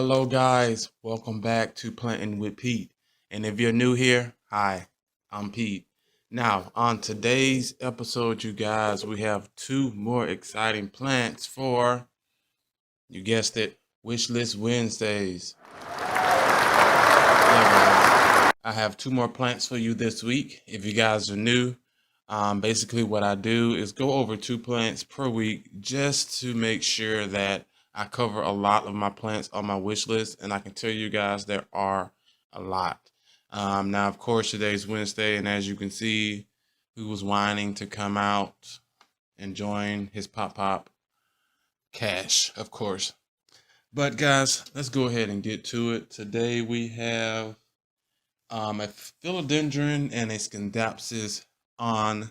Hello guys, welcome back to Planting with Pete. And if you're new here, hi, I'm Pete. Now, on today's episode, you guys, we have two more exciting plants for, you guessed it, Wishlist Wednesdays. Yeah, guys, I have two more plants for you this week. If you guys are new, basically what I do is go over two plants per week just to make sure that I cover a lot of my plants on my wish list, and I can tell you guys there are a lot. Now, of course, today's Wednesday, and as you can see, who was whining to come out and join his pop Cash, of course. But guys, let's go ahead and get to it. Today we have a philodendron and a Skindapsus on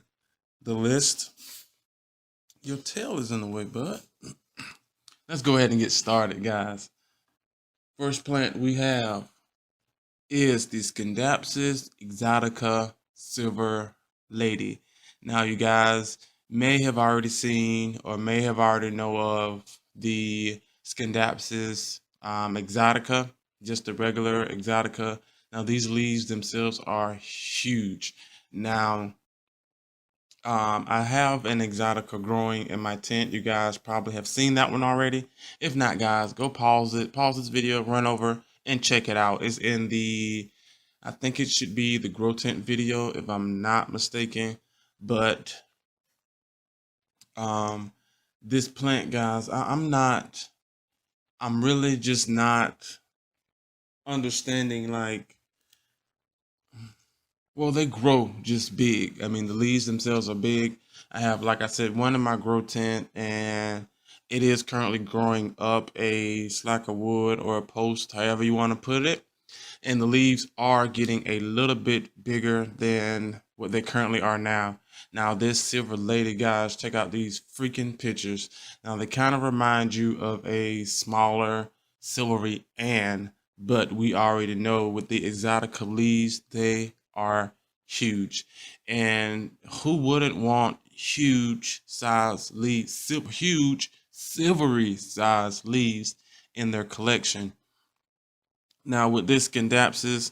the list. Your tail is in the way, bud. Let's go ahead and get started, guys. First plant we have is the Skindapsus Exotica Silver Lady. Now, you guys may have already seen or may have already know of the Skindapsus Exotica, just the regular Exotica. Now, these leaves themselves are huge. Now, I have an Exotica growing in my tent. You guys probably have seen that one already. If not, guys, go pause this video, run over and check it out. It's in the, I think it should be the grow tent video if I'm not mistaken. But this plant, guys, I'm really just not understanding, like, well, they grow just big. I mean, the leaves themselves are big. I have, like I said, one in my grow tent, and it is currently growing up a slack of wood or a post, however you want to put it. And the leaves are getting a little bit bigger than what they currently are now. Now, this silver lady, guys, check out these freaking pictures. Now, they kind of remind you of a smaller silvery Ann, but we already know with the Exotica leaves, they are huge. And who wouldn't want huge size leaves, huge silvery size leaves in their collection? Now, with this Skindapsus,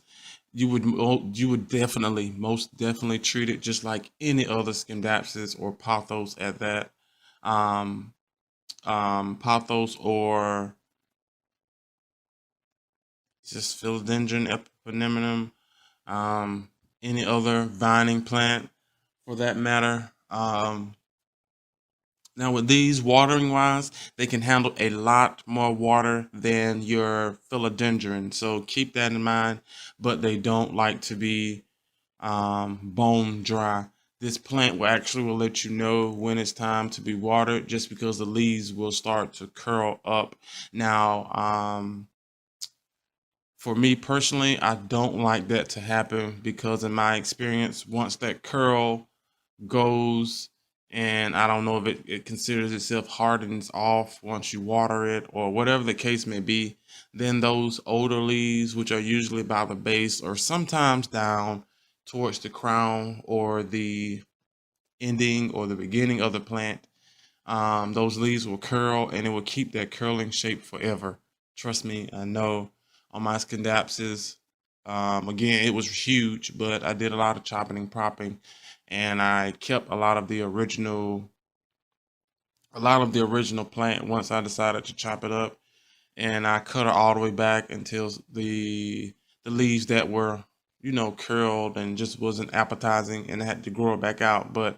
you would most definitely treat it just like any other Skindapsus or pothos at that. Pothos or just Philodendron epiphenomenum, any other vining plant for that matter. Now, with these, watering wise, they can handle a lot more water than your philodendron. So keep that in mind, but they don't like to be bone dry. This plant will let you know when it's time to be watered, just because the leaves will start to curl up. Now, for me personally, I don't like that to happen, because in my experience, once that curl goes, and I don't know if it considers itself hardens off once you water it or whatever the case may be, then those older leaves, which are usually by the base or sometimes down towards the crown or the ending or the beginning of the plant, those leaves will curl, and it will keep that curling shape forever. Trust me, I know. On my Skindapsus, again, it was huge, but I did a lot of chopping and propping, and I kept a lot of the original plant once I decided to chop it up, and I cut her all the way back until the leaves that were, curled and just wasn't appetizing, and I had to grow it back out. But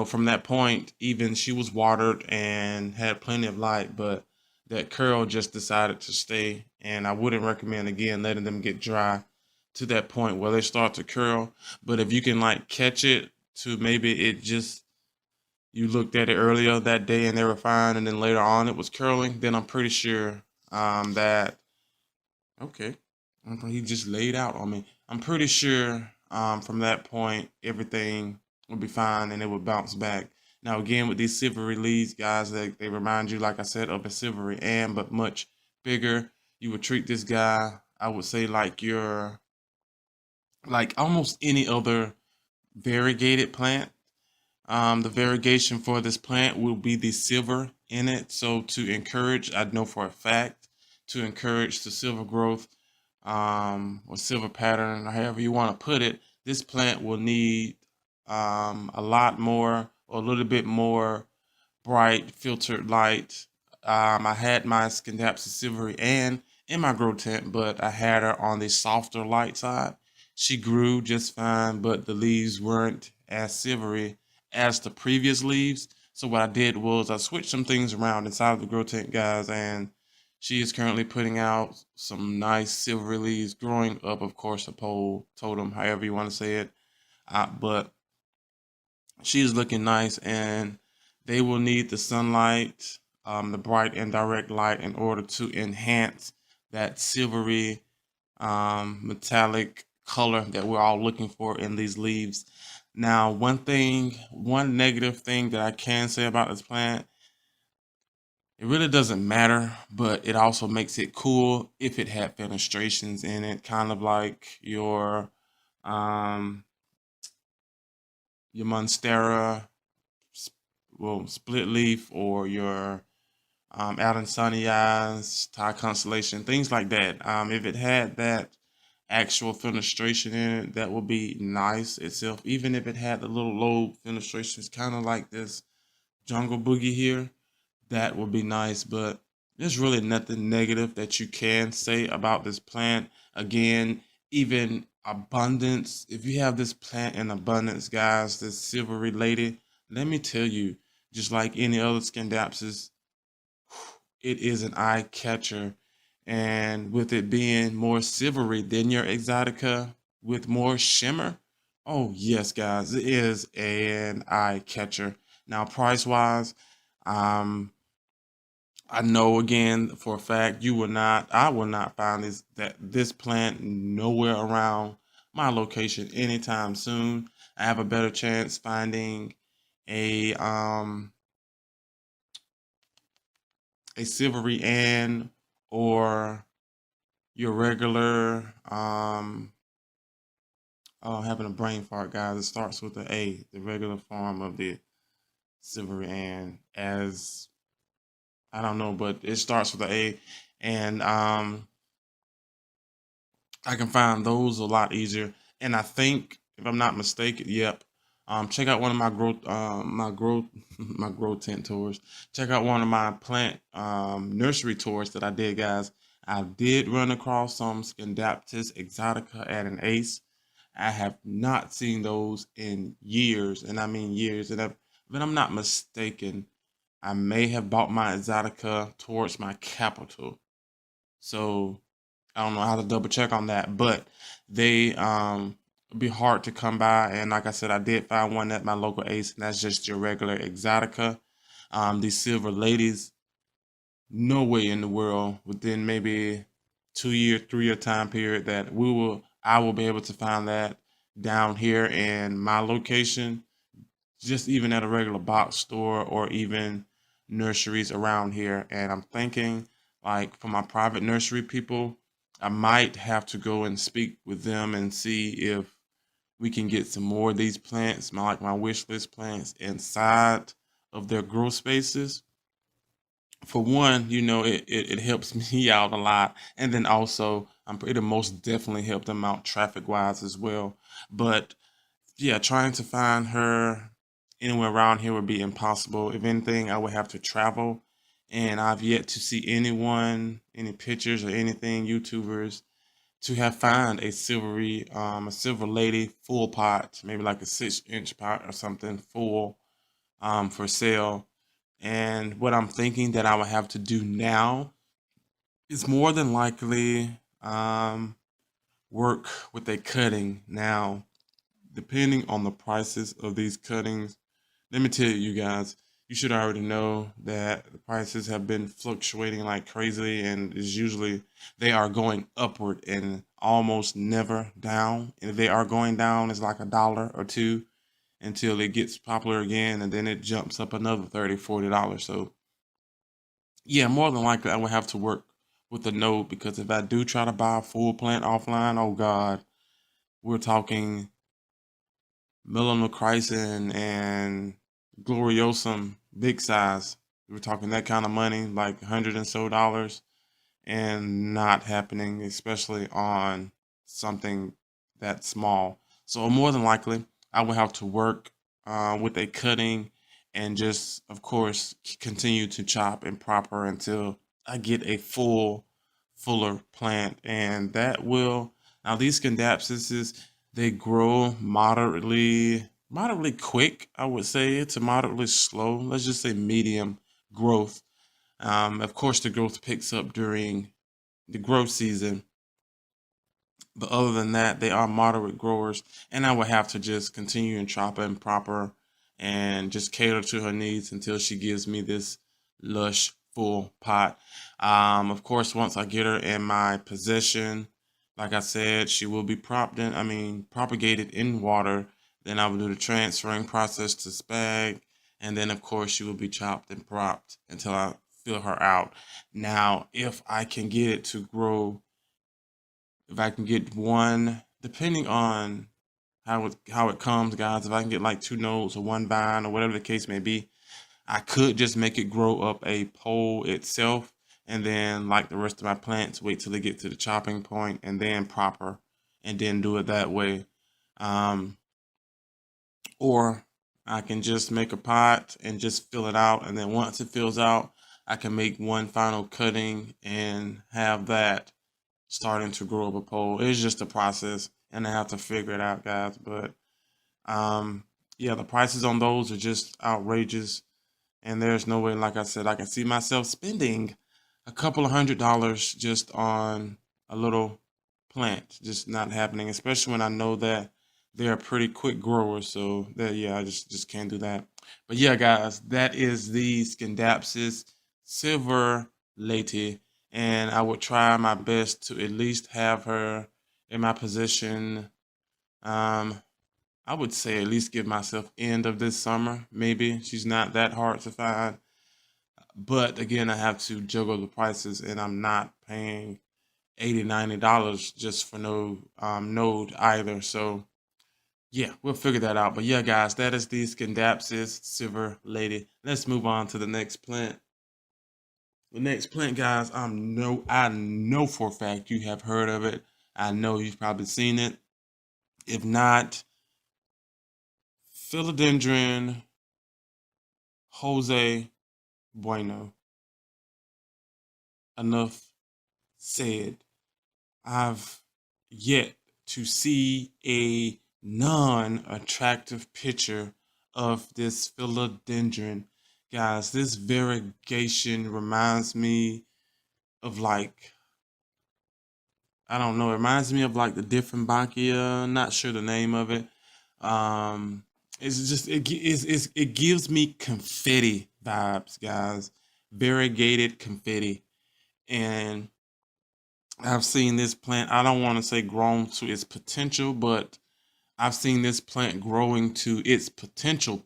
from that point, even she was watered and had plenty of light, but that curl just decided to stay. And I wouldn't recommend, again, letting them get dry to that point where they start to curl. But if you can, like, catch it to maybe it just, you looked at it earlier that day and they were fine, and then later on it was curling, then I'm pretty sure that, okay, he just laid out on me. I'm pretty sure from that point, everything would be fine and it would bounce back. Now, again, with these silvery leaves, guys, they remind you, like I said, of a silvery Ann, but much bigger. You would treat this guy, I would say, like almost any other variegated plant. The variegation for this plant will be the silver in it. So to encourage, I know for a fact to encourage the silver growth, or silver pattern, or however you want to put it. This plant will need a lot more, or a little bit more bright filtered light. I had my Skindapsus silvery and in my grow tent, but I had her on the softer light side. She grew just fine, but the leaves weren't as silvery as the previous leaves. So what I did was I switched some things around inside of the grow tent, guys, and she is currently putting out some nice silvery leaves, growing up, of course, a pole totem, however you want to say it. But she's looking nice, and they will need the sunlight, the bright and direct light, in order to enhance that silvery, metallic color that we're all looking for in these leaves. Now, one negative thing that I can say about this plant, it really doesn't matter, but it also makes it cool if it had fenestrations in it, kind of like um, your Monstera, split leaf, or your Allen Sunny Eyes, Thai Constellation, things like that. If it had that actual fenestration in it, that would be nice itself. Even if it had the little lobe fenestrations, kind of like this Jungle Boogie here, that would be nice. But there's really nothing negative that you can say about this plant. Again, even abundance, if you have this plant in abundance, guys, this silvery lady, let me tell you, just like any other Skindapsus, it is an eye catcher. And with it being more silvery than your Exotica with more shimmer, oh yes, guys, it is an eye catcher. Now, price wise, um, I know again for a fact I will not find this plant nowhere around my location anytime soon. I have a better chance finding a um a silvery Ann, or your regular oh, I'm having a brain fart, guys. It starts with the A, the regular form of the silvery Ann, as I don't know, but it starts with the A. And I can find those a lot easier. And I think, if I'm not mistaken, yep. Check out one of my growth tent tours. Check out one of my plant nursery tours that I did, guys. I did run across some Skindapsus exotica at an Ace. I have not seen those in years, and I mean years. And if I'm not mistaken, I may have bought my exotica towards my capital. So I don't know how to double check on that, but they be hard to come by. And like I said, I did find one at my local Ace, and that's just your regular Exotica. These silver ladies, no way in the world within maybe 2 year, 3 year time period that I will be able to find that down here in my location, just even at a regular box store or even nurseries around here. And I'm thinking, like, for my private nursery people, I might have to go and speak with them and see if we can get some more of these plants, my wish list plants, inside of their grow spaces. For one, it helps me out a lot. And then also, it'll most definitely help them out traffic wise as well. But yeah, trying to find her anywhere around here would be impossible. If anything, I would have to travel. And I've yet to see any pictures or anything, YouTubers, to have found a silver lady full pot, maybe like a 6-inch pot or something full, for sale. And what I'm thinking that I would have to do now is more than likely work with a cutting. Now, depending on the prices of these cuttings, let me tell you guys, you should already know that the prices have been fluctuating like crazy, and is usually they are going upward and almost never down. And if they are going down, it's like $1 or $2 until it gets popular again, and then it jumps up another $30, $40. So yeah, more than likely I will have to work with a node, because if I do try to buy a full plant offline, oh God, we're talking Melanochrysum and Gloriosum, big size. We're talking that kind of money, like $100 and so. and not happening, especially on something that small. So more than likely, I will have to work with a cutting and just, of course, continue to chop and proper until I get a fuller plant. And that will, now these Skindapsuses, they grow moderately quick. I would say it's a moderately slow, let's just say medium growth. Of course, the growth picks up during the growth season, but other than that, they are moderate growers, and I would have to just continue and chop and proper and just cater to her needs until she gives me this lush, full pot. Of course, once I get her in my possession, like I said, she will be propagated in water. Then I will do the transferring process to spag, and then of course she will be chopped and propped until I fill her out. Now, if I can get it to grow, if I can get one, depending on how it comes, guys, if I can get like 2 nodes or one vine or whatever the case may be, I could just make it grow up a pole itself, and then like the rest of my plants, wait till they get to the chopping point and then proper, and then do it that way. Um, or I can just make a pot and just fill it out, and then once it fills out, I can make one final cutting and have that starting to grow up a pole. It's just a process, and I have to figure it out, guys. But um, yeah, the prices on those are just outrageous, and there's no way, like I said, I can see myself spending a couple of $100 just on a little plant. Just not happening, especially when I know that they're pretty quick growers. So that, yeah, I just can't do that. But yeah, guys, that is the Skindapsus silver lady, and I would try my best to at least have her in my possession. Um, I would say at least give myself end of this summer. Maybe she's not that hard to find, but again, I have to juggle the prices, and I'm not paying $80, $90 just for no node either. So yeah, we'll figure that out. But yeah, guys, that is the Skindapsus silver lady. Let's move on to the next plant. The next plant, guys, I know for a fact you have heard of it. I know you've probably seen it. If not, Philodendron Jose Bueno. Enough said. I've yet to see a non-attractive picture of this philodendron. Guys, this variegation reminds me of like, I don't know, it reminds me of like the Diffenbachia, not sure the name of it. Um, it's just, it gives me confetti vibes, guys. Variegated confetti. And I've seen this plant, I don't want to say grown to its potential, but I've seen this plant growing to its potential,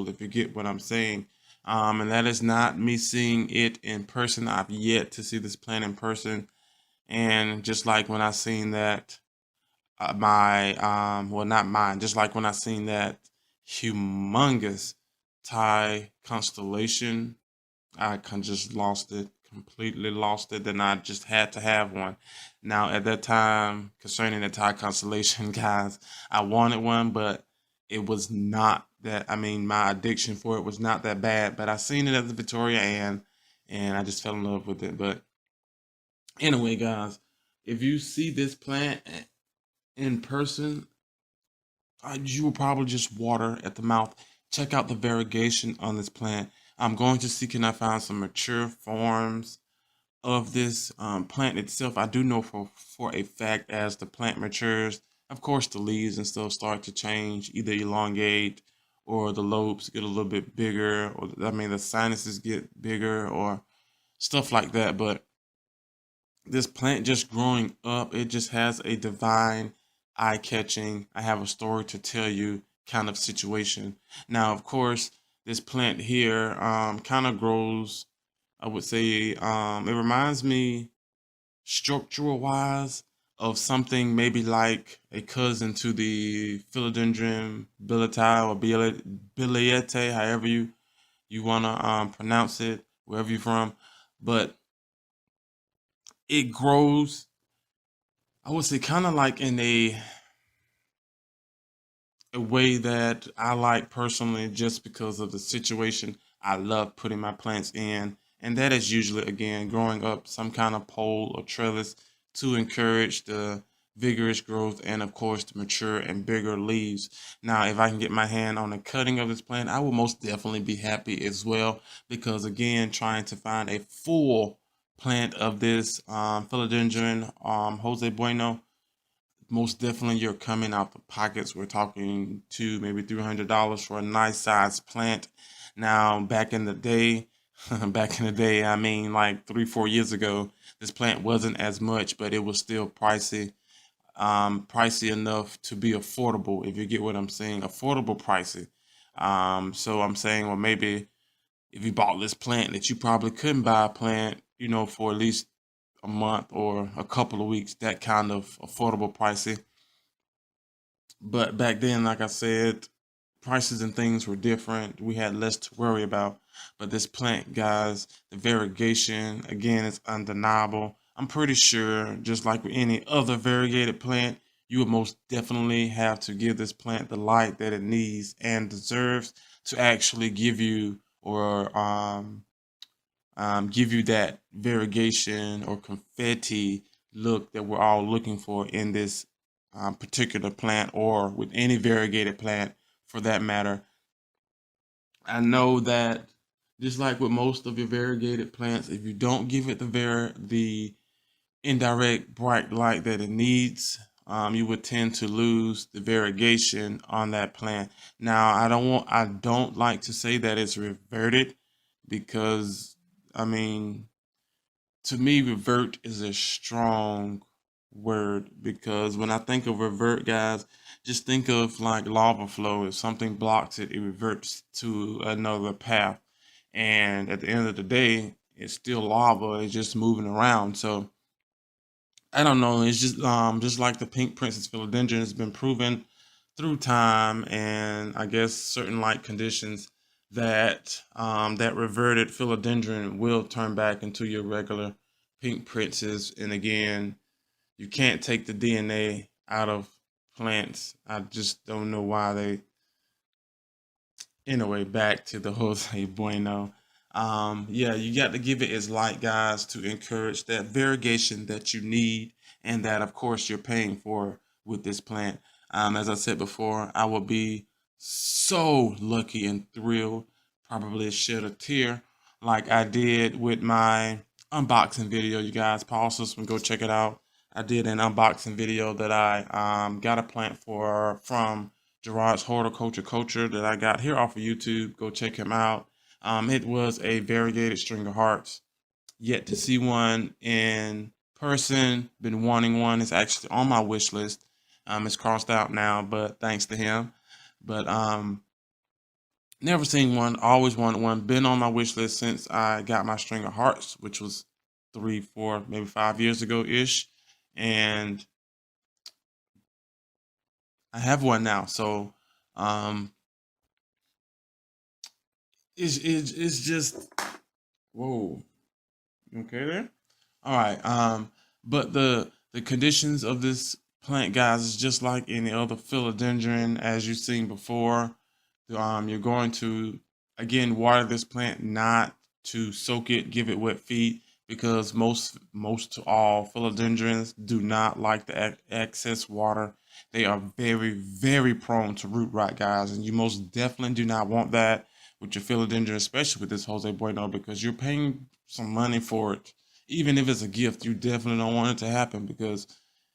if you get what I'm saying. And that is not me seeing it in person. I've yet to see this plant in person. And just like when I seen that, well, not mine, just like when I seen that humongous Thai constellation, just lost it, completely lost it. Then I just had to have one. Now, at that time, concerning the Thai constellation, guys, I wanted one, but it was not that. I mean, my addiction for it was not that bad. But I seen it at the Victoria and I just fell in love with it. But anyway, guys, if you see this plant in person, you will probably just water at the mouth. Check out the variegation on this plant. I'm going to see, can I find some mature forms of this plant itself. I do know for a fact as the plant matures, of course, the leaves and stuff start to change, either elongate or the lobes get a little bit bigger, or the sinuses get bigger or stuff like that. But this plant just growing up, it just has a divine, eye-catching, I have a story to tell you kind of situation. Now, of course, this plant here kind of grows, I would say, it reminds me structural wise of something maybe like a cousin to the Philodendron billeti or biliete, however you want to pronounce it, wherever you're from. But it grows, I would say, kind of like in a way that I like personally, just because of the situation I love putting my plants in. And that is usually, again, growing up some kind of pole or trellis to encourage the vigorous growth and, of course, the mature and bigger leaves. Now, if I can get my hand on a cutting of this plant, I will most definitely be happy as well, because, again, trying to find a full plant of this philodendron, Jose Bueno, most definitely you're coming out the pockets. We're talking to maybe $300 for a nice sized plant. Now, back in the day, I mean, like 3, 4 years ago, this plant wasn't as much, but it was still pricey, pricey enough to be affordable, if you get what I'm saying, affordable pricey. So I'm saying, well, maybe if you bought this plant, that you probably couldn't buy a plant, for at least a month or a couple of weeks, that kind of affordable pricey. But back then, like I said, prices and things were different. We had less to worry about. But this plant, guys, the variegation, again, is undeniable. I'm pretty sure, just like with any other variegated plant, you would most definitely have to give this plant the light that it needs and deserves to actually give you, or give you that variegation or confetti look that we're all looking for in this particular plant, or with any variegated plant for that matter. I know that, just like with most of your variegated plants, if you don't give it the indirect bright light that it needs, you would tend to lose the variegation on that plant. Now, I don't like to say that it's reverted, because, I mean, to me, revert is a strong word, because when I think of revert, guys, just think of like lava flow. If something blocks it, it reverts to another path. And at the end of the day, it's still lava. It's just moving around. So I don't know. It's just like the pink princess philodendron has been proven through time, and I guess certain light conditions, that that reverted philodendron will turn back into your regular pink princess. And again, you can't take the DNA out of plants. I just don't know why they. Anyway, back to the Jose Bueno. Yeah, you got to give it its light, guys, to encourage that variegation that you need, and that, of course, you're paying for with this plant. As I said before, I will be so lucky and thrilled, probably shed a tear, like I did with my unboxing video. You guys, pause this and go check it out. I did an unboxing video that I got a plant for from Gerard's Horticulture Culture, that I got here off of YouTube. Go check him out. It was a variegated string of hearts. Yet to see one in person. Been wanting one. It's actually on my wish list. It's crossed out now, but thanks to him. But never seen one. Always wanted one. Been on my wish list since I got my string of hearts, which was 3, 4, maybe 5 years ago ish, and I have one now. So um, it's just, whoa. Okay there. All right. But the conditions of this plant, guys, is just like any other philodendron, as you've seen before. You're going to, again, water this plant, not to soak it, give it wet feet, because most to all philodendrons do not like the excess water. They are very, very prone to root rot, guys, and you most definitely do not want that with your philodendron, especially with this Jose Bueno, because you're paying some money for it. Even if it's a gift, you definitely don't want it to happen, because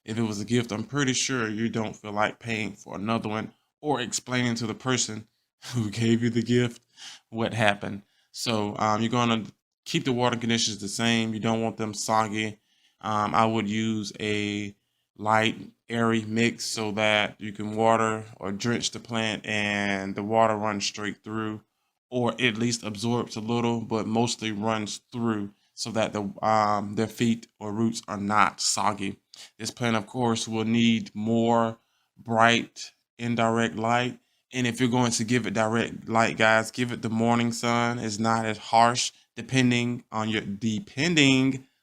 if it was a gift, I'm pretty sure you don't feel like paying for another one, or explaining to the person who gave you the gift what happened. So you're going to keep the water conditions the same. You don't want them soggy. I would use a light, airy mix, so that you can water or drench the plant and the water runs straight through, or at least absorbs a little, but mostly runs through, so that their feet or roots are not soggy. This plant, of course, will need more bright indirect light. And if you're going to give it direct light, guys, give it the morning sun. It's not as harsh, depending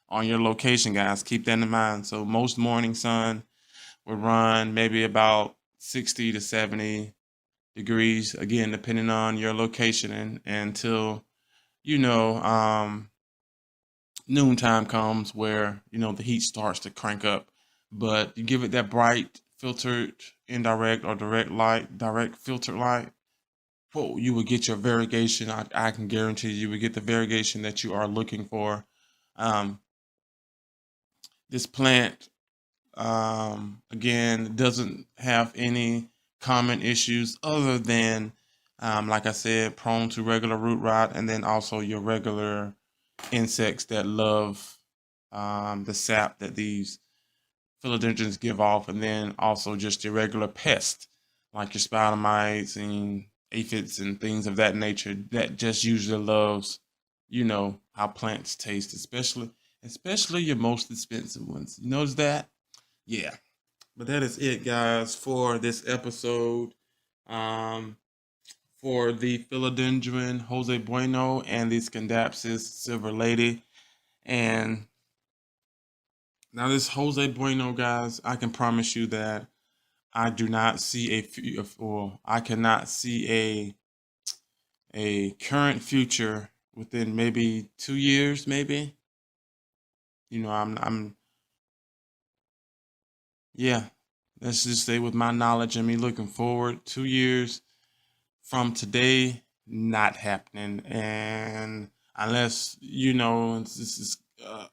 on your location, guys. Keep that in mind. So most morning sun will run maybe about 60 to 70 degrees, again, depending on your location, and until, you know, noontime comes where, you know, the heat starts to crank up. But you give it that bright, filtered, indirect, or direct light, direct filtered light, whoa, you will get your variegation. I can guarantee you will get the variegation that you are looking for. Um, this plant, again, doesn't have any common issues other than, like I said, prone to regular root rot, and then also your regular insects that love the sap that these philodendrons give off, and then also just your regular pests like your spider mites and aphids and things of that nature that just usually loves, you know, how plants taste, especially your most expensive ones. You notice that? Yeah. But that is it, guys, for this episode. Um, for the philodendron Jose Bueno and the Skindapsus Silver Lady. And now this Jose Bueno, guys, I can promise you that I do not see or I cannot see a current future within maybe 2 years, maybe. You know, yeah. Let's just say with my knowledge and me looking forward, 2 years from today, not happening. And unless, you know, this is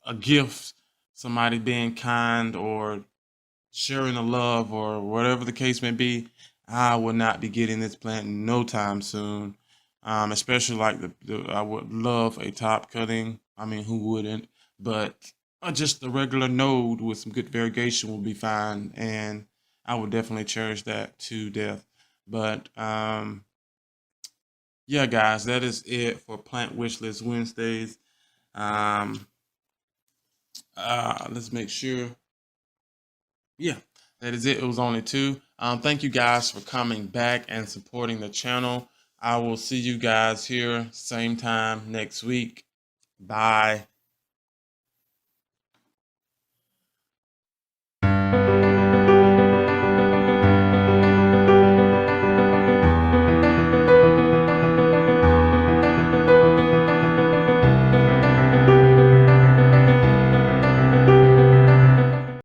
a gift, somebody being kind or sharing the love or whatever the case may be, I will not be getting this plant no time soon. Especially like I would love a top cutting. I mean, who wouldn't? But just a regular node with some good variegation will be fine, and I would definitely cherish that to death. But yeah, guys, that is it for Plant Wishlist Wednesdays. Um, let's make sure. Yeah, that is it. It was only two. Thank you guys for coming back and supporting the channel. I will see you guys here same time next week. Bye.